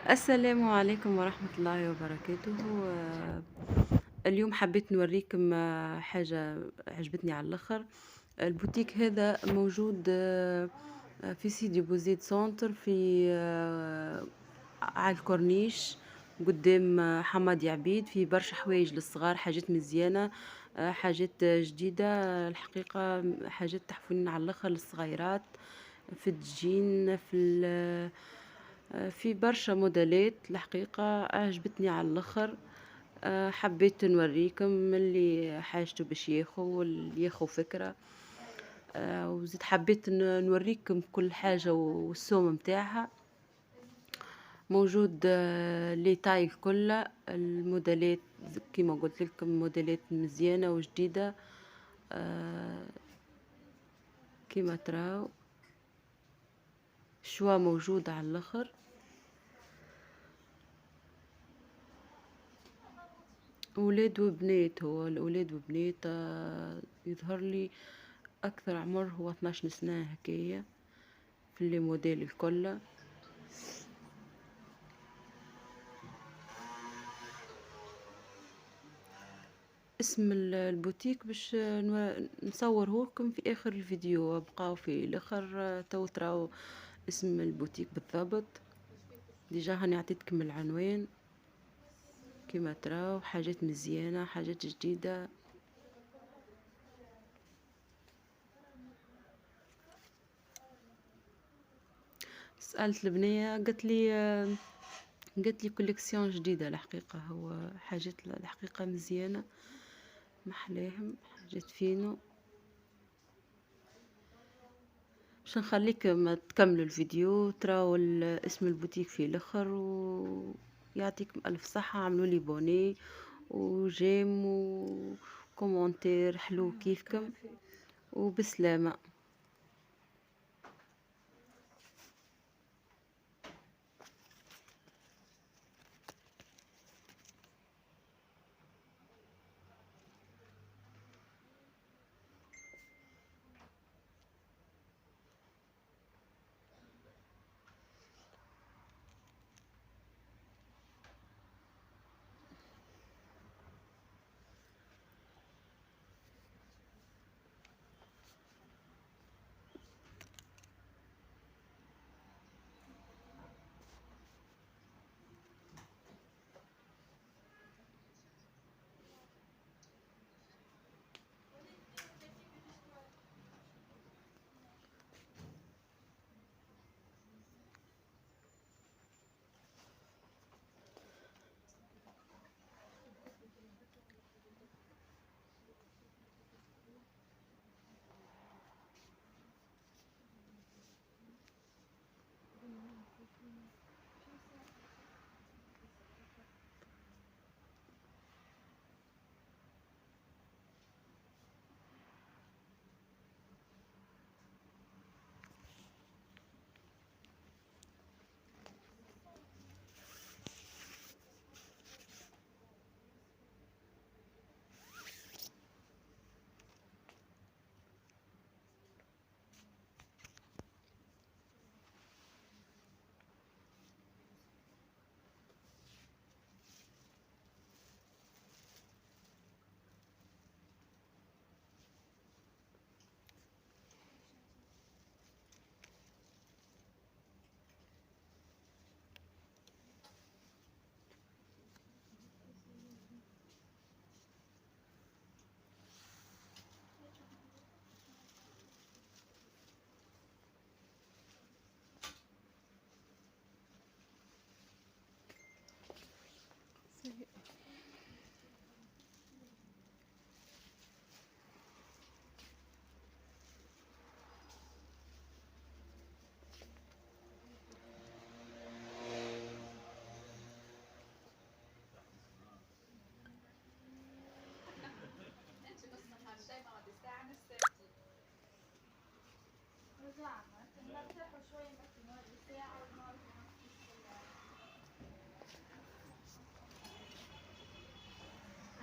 السلام عليكم ورحمة الله وبركاته. اليوم حبيت نوريكم حاجة عجبتني على الآخر. البوتيك هذا موجود في سيدي بوزيد سونتر في على الكورنيش قدام حمادي عبيد. في برشا حوايج للصغار، حاجات مزيانة، حاجات جديدة الحقيقة، حاجات تحفونين على الآخر للصغيرات، في الدجين، في برشا موديلات الحقيقة عجبتني على الآخر. حبيت نوريكم اللي حاجته باش ياخو واللي ياخو فكرة. وزيد حبيت نوريكم كل حاجة والسوم متاعها موجود. لي تاي كلها الموديلات كيما قلت لكم، موديلات مزيانة وجديدة. كيما تراو شوا موجود على الآخر. أولاد وبنات، هو الأولاد وبنات. يظهر لي أكثر عمر هو 12 سنة هكايا في اللي موديل الكل. اسم البوتيك باش نصوره لكم في آخر الفيديو، بقاو في الآخر تو تراو اسم البوتيك بالضبط. ديجا هاني عطيتكم العنوان. كيما تراو حاجات مزيانة، حاجات جديدة. سألت البنية قالت لي كوليكسيون جديدة الحقيقة. هو حاجات الحقيقة مزيانة محلاهم، حاجات فينو. باش نخليكم تكملوا الفيديو تراو اسم البوتيك في الاخر، ويعطيكم الف صحة. عملوا لي بوني وجيم وكومنتير حلو كيفكم، وبسلامة.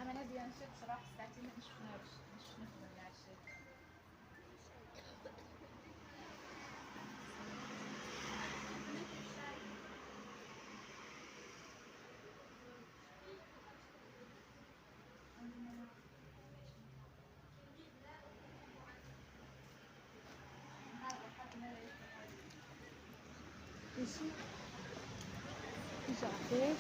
عملنا دي انشط صراحة ساعتين مش نخدم العشاء. ماشي. يجي عفاف.